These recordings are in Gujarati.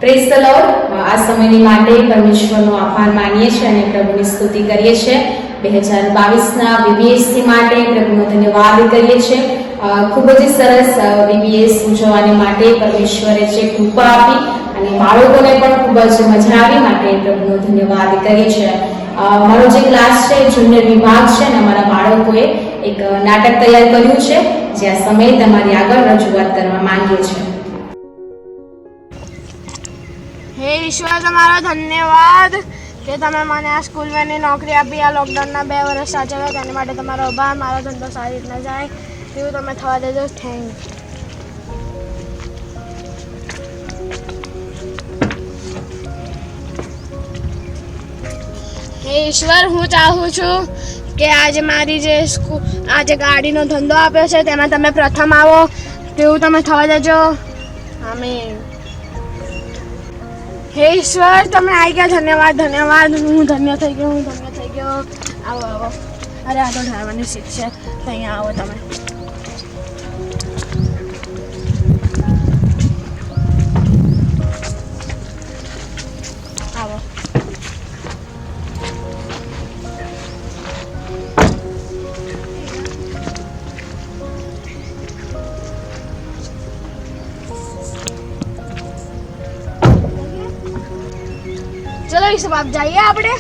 Praise the lord. આ સમયની માટે પરમેશ્વરનો આભાર માનીએ છીએ અને પ્રભુની સ્તુતિ કરીએ છીએ. 2022ના બીબીએસસી માટે પ્રભુનો ધન્યવાદ કરીએ છીએ. ખૂબ જ સરસ બીબીએસ ઉજવવાની માટે પરમેશ્વરે જે કૃપા આપી અને બાળકોને પણ ખૂબ જ મજા આવી માટે પ્રભુનો ધન્યવાદ કરીએ છીએ. મારો જે ક્લાસ છે જુનિયર વિભાગ છે અને અમારા બાળકોએ એક નાટક તૈયાર કર્યું છે જે આ સમયે તમારી આગળ રજૂઆત કરવા માંગીએ છીએ. હે ઈશ્વર, તમારો ધન્યવાદ કે તમે મને આ સ્કૂલ વેની નોકરી આપી. આ લોકડાઉનના 2 વર્ષ સાચવ્યા તેના માટે તમારો આભાર. મારો ધંધો સારી રીતના જાય તેવું તમે થવા દેજો. થેન્ક હે ઈશ્વર, હું ચાહું છું કે આજે મારી જે આજે ગાડીનો ધંધો આપ્યો છે તેમાં તમે પ્રથમ આવો તેવું તમે થવા દેજો. આમીન. હે ઈશ્વર, તમે આવી ગયા. ધન્યવાદ ધન્યવાદ. હું ધન્ય થઈ ગયો. આવો આવો. અરે આ તો ડ્રાઈવરની સીટ છે તો અહીંયા આવો તમે. આવો. चलो इस बात जाइए आपने.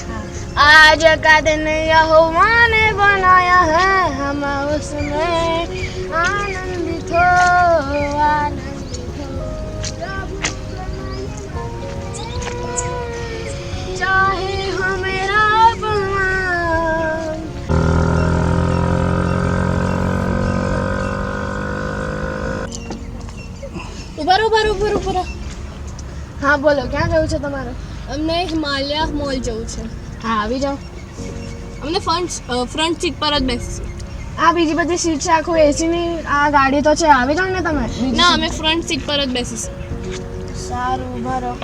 आज का दिन यहोवा ने बनाया है, हम उसमें आनंदित हो. चाहे हो मेरा अपमान. ऊपर. हाँ बोलो, क्या जવું છે તમારે? અમને હિમાલય મોલ જવું છે. હા આવી જાઓ. અમને ફ્રન્ટ સીટ પર જ બેસીશું. આ બીજી બધી સીટ છે, આખું એસીની આ ગાડી તો છે. આવી જાઓ ને તમે. ના, અમે ફ્રન્ટ સીટ પર જ બેસીશું. સારું, ઉભા રહો.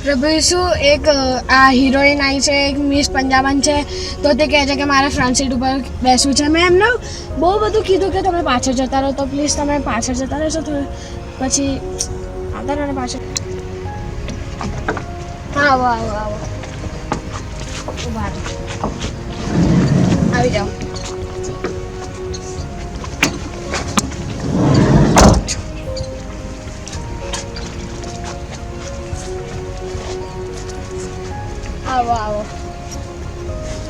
પ્રભુ ઈસુ, એક આ હિરોઈન આવી છે, એક મિસ પંજાબન છે, તો તે કહે છે કે મારે ફ્રન્ટ સીટ ઉપર બેસવું છે. મેં એમને બહુ બધું કીધું કે તમે પાછળ જતા રહો, તો પ્લીઝ તમે પાછળ જતા રહેશો થોડું. પછી આવતા રહો ને પાછળ. હા આવો. ઉભા રહો. આવી જાઓ. આવો.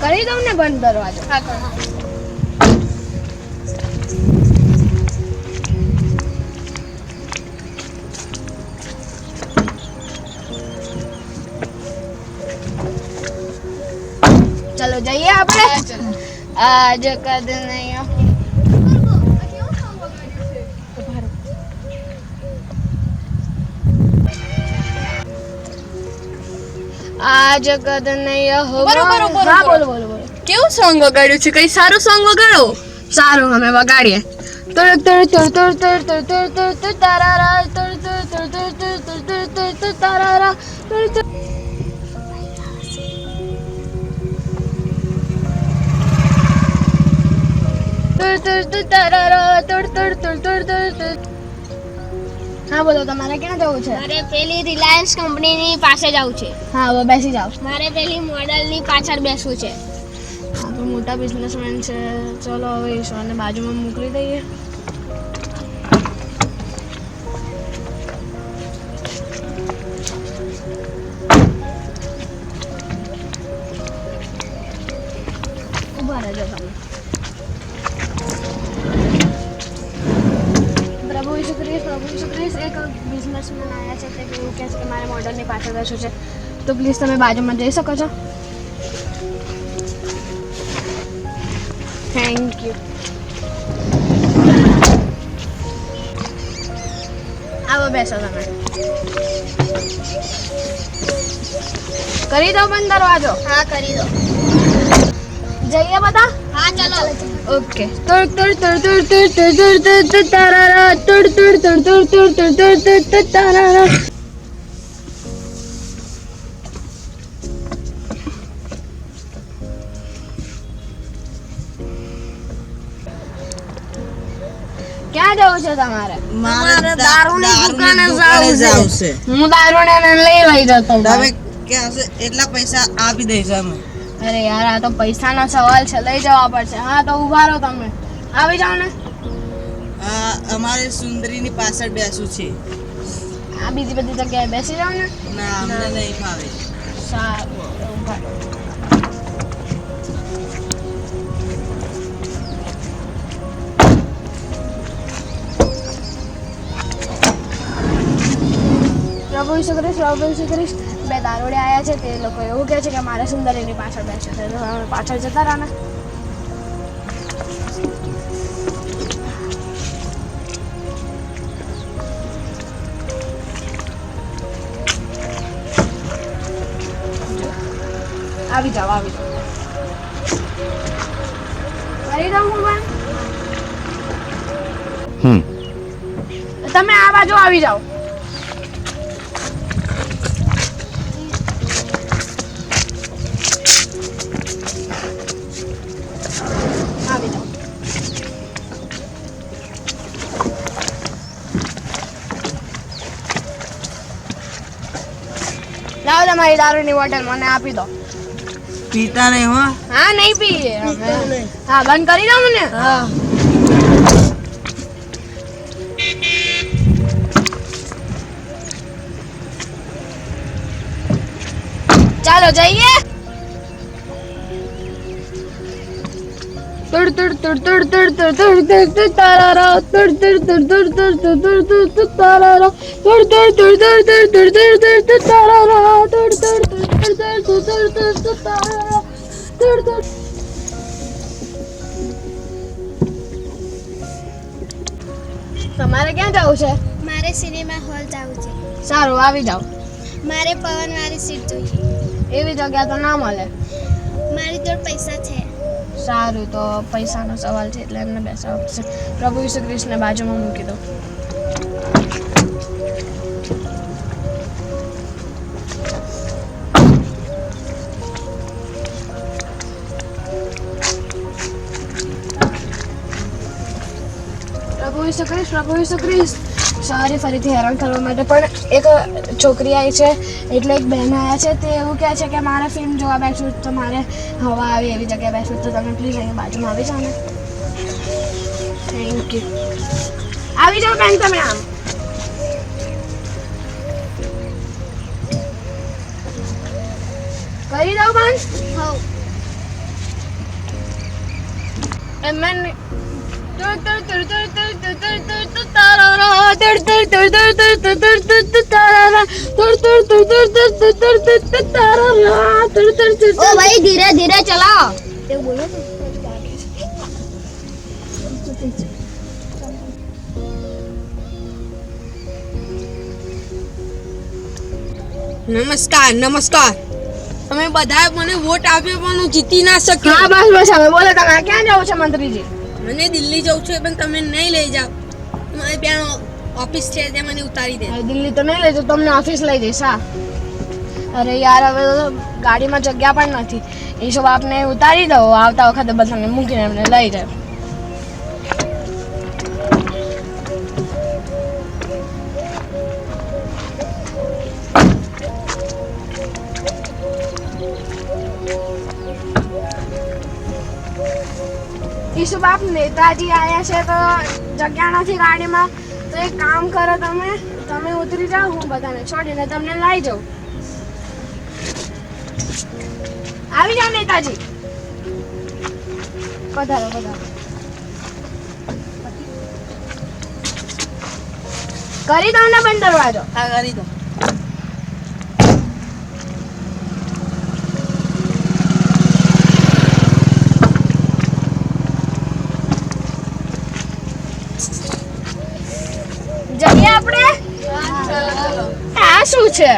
કરી દઉં ને બંધ દરવાજો? હા, કરો. ચલો જઈએ આપણે. આજ કદ નહીં. આજ કદ નહીં હો. બરોબર. હા બોલો. કેવું સોંગ વગાડ્યું છે? કઈ સારું સોંગ વગાડો. સારું, અમે વગાડીએ. હા બોલો, તમારે ક્યાં જવું છે? મારે પેલી રિલાયન્સ કંપનીની પાસે જવું છે. હા હવે બેસી જાઓ. મારે પેલી મોડલની પાછળ બેસવું છે. હા તો મોટા બિઝનેસમેન છે. ચલો હવે ઈશ્વરને બાજુમાં મોકલી દઈએ. ઉભા રહેજો તમે. પ્રભુ ઈસુ ખ્રિસ્ત એક બિઝનેસમેન આવ્યા છે, તે એવું કહે છે કે મારે મોડલની પાછળ બેસવું છે, તો પ્લીઝ તમે બાજુમાં જઈ શકો છો? Thank you. આવો બેસો તમે. કરી દો બંધ દરવાજો? હા, કરી દો. જઈએ બધા? હા, ચલો. ઓકે. તડ તડ તડ તડ તડ તડ તડ તારારા તડ તડ તડ તડ તડ તડ તડ તારારા. તમારે? મારે દારૂની દુકાને દુકાને જાવું જાવું છે. છે. હું દારૂને લઈ જતો તમે ક્યાં છે એટલા પૈસા આપી દઈશું અમે. અરે યાર આ તો પૈસાનો સવાલ છે, લઈ જવા પડશે. હા તો ઉભા રહો, તમે આવી જાઓ ને. અમારે સુંદરીની પાછળ બેસવું છે. આ બીજી બધી જગ્યાએ બેસી જાઓ ને. ના અમને નહીં ફાવે. સારું ઉભા રહો. પ્રભુ ઈસુ ખ્રિસ્ત બે દારૂડિયા આવ્યા છે. તે લોકો એવું કહે છે કે મારે સુંદરીની પાછળ બેસે છે, તો અમે પાછળ જતા રહ્યા ને. આવી જાઓ કરી દઉં હું પણ? તમે આ બાજુ આવી જાઓ. આવી જાઓ. લાવો તમારી દારૂની બોટલ મને આપી દો. પીતા નહીં હો. હા નહીં પીએ અમે. હા બંધ કરી દઉં ને. હા ચાલો જઈએ. તડ તડ તડ તડ તડ તડ તડ તડ તારારા તડ તડ તડ તડ તડ તડ તડ તારારા તડ તડ તડ તડ તડ તડ તારારા તડ તડ તડ તડ તડ તારારા તડ તડ. તમારે ક્યાં જવું છે? મારે સિનેમા હોલ જવું છે. સારું આવી જાઓ. મારે પવનવાળી સીટ જોઈએ. એવી જગ્યા તો ના મળે. મારી જોડે પૈસા છે. સારું તો પૈસાનો સવાલ છે એટલે એમને બેસાડવા પડશે. પ્રભુ ઈસુ ખ્રિસ્તને બાજુમાં મૂકી દો. પ્રભુ ઈસુ ખ્રિસ્ત સોરી ફરીથી હેરાન કરવા માટે, પણ એક છોકરી આવી છે એટલે એક બહેન આવ્યા છે. તે એવું કહે છે કે મારે ફિલ્મ જોવા બેસવું તો મારે હવા આવી એવી જગ્યાએ બેસવું, તો તમે પ્લીઝ અહીંયા બાજુમાં આવી જાઓ ને. Thank you. આવી જાઓ બેન તમે આમ. કરી દઉં બંધ? હઉ. એમને ओ भाई धीरे धीरे चलाओ. એવું બોલો તો. નમસ્કાર. તમે બધાએ મને વોટ આપ્યો પણ હું જીતી ના શક્યો. હા બસ હવે બોલો તમે ક્યાં જાવ છો મંત્રીજી? મને દિલ્હી જવું છે પણ તમે નહીં લઈ જાઓ. મારી બેન ઓફિસ છે ત્યાં મને ઉતારી દે. દિલ્હી તો નહીં લઈ જાઉં, તમને ઓફિસ લઈ જઈશ. હા અરે યાર હવે તો ગાડીમાં જગ્યા પણ નથી. ઈશુ બાપને ઉતારી દો, આવતા વખતે બધાને મૂકીને એમને લઈ જાય. ઈશુ બાપ નેતાજી આવ્યા છે તો જગ્યા નથી ગાડીમાં, તો એક કામ કરો તમે ઉતરી જાઓ, હું બધાને છોડીને તમને લઈ જાઉં. આવી જાઓ નેતાજી. પધારો. કરી દો ને બંધ દરવાજો. હા કરી દો. જઈએ આપણે. આ શું છે?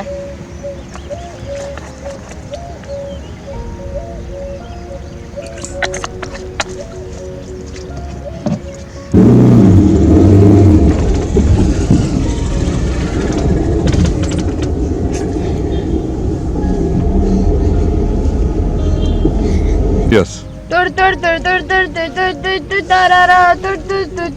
Yes. તડ તડ તડ તડ તડ તડ તડ તડ તારારા તડ તડ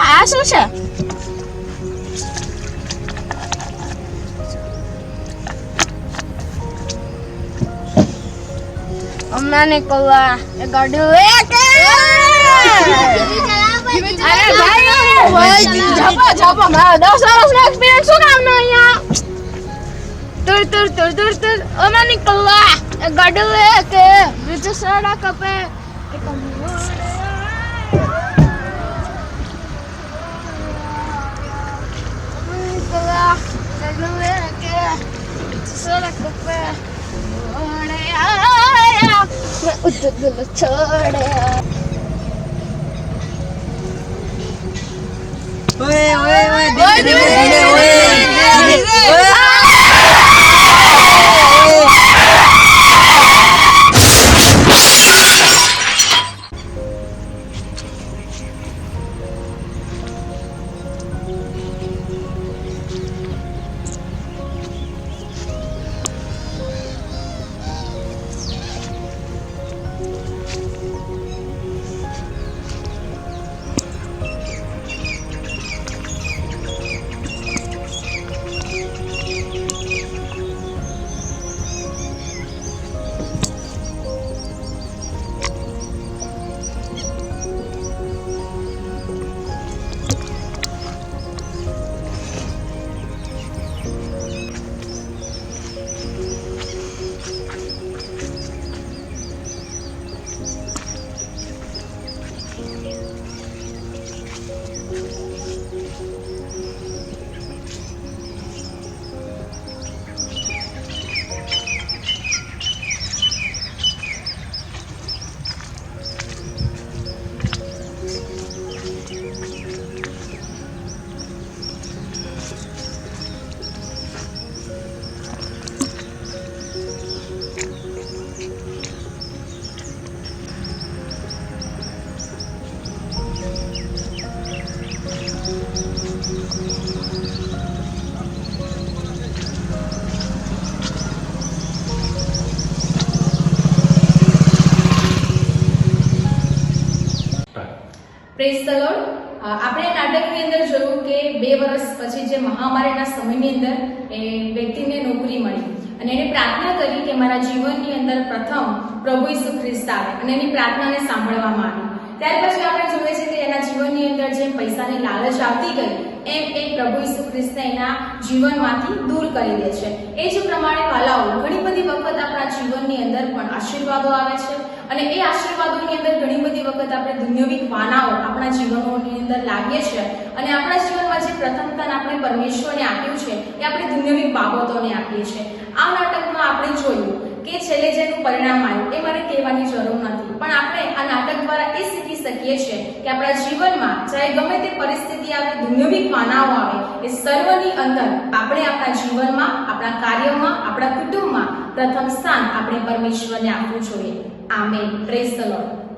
આ શું છે? અમને નિકોલા એ ગાડી લે કે અરે ભાઈ જાપા જાપા મારા 10 વર્ષનો એક્સપિરિયન્સ શું કામનો અહીંયા તુર અમને નિકોલા એ ગાડી લે કે બીજું સડા કપે ઓય ઓય ઓય ધીરે ધીરે ઓય પ્રેઝ ધ લોર્ડ. આપણે નાટકની અંદર જોયું કે 2 વર્ષ પછી જે મહામારીના સમયની અંદર એ વ્યક્તિને નોકરી મળી અને એને પ્રાર્થના કરી કે મારા જીવનની અંદર પ્રથમ પ્રભુ ઈસુ ખ્રિસ્ત આવે અને એની પ્રાર્થનાને સાંભળવામાં આવી. ત્યાર પછી આપણે જોઈએ છે કે એના જીવનની અંદર જે પૈસાની લાલચ આવતી ગઈ એમ એ પ્રભુ ઈસુ ખ્રિસ્તને એના જીવનમાંથી દૂર કરી દે છે. એ જ પ્રમાણે વાલાઓ ઘણી બધી વખત આપણા જીવનની અંદર પણ આશીર્વાદો આવે છે અને એ આશીર્વાદોની અંદર ઘણી બધી વખત આપણે દુન્યવિક વાનાઓ આપણા જીવનોની અંદર લાવીએ છીએ અને આપણા જીવનમાં જે પ્રથમ સ્થાન આપણે પરમેશ્વરને આપ્યું છે એ આપણે દુન્યવિક બાબતોને આપીએ છીએ. આ નાટકમાં આપણે જોયું કે છેલ્લે જેનું પરિણામ આવ્યું એ મારે કહેવાની જરૂર નથી, પણ આપણે આ નાટક દ્વારા એ શીખી શકીએ છીએ કે આપણા જીવનમાં ચાહે ગમે તે પરિસ્થિતિ આવે, દુન્યવિક વાનાઓ આવે, એ સર્વની અંદર આપણે આપણા જીવનમાં, આપણા કાર્યમાં, આપણા કુટુંબમાં પ્રથમ સ્થાન આપણે પરમેશ્વરને આપવું જોઈએ. આમેન. Praise the lord.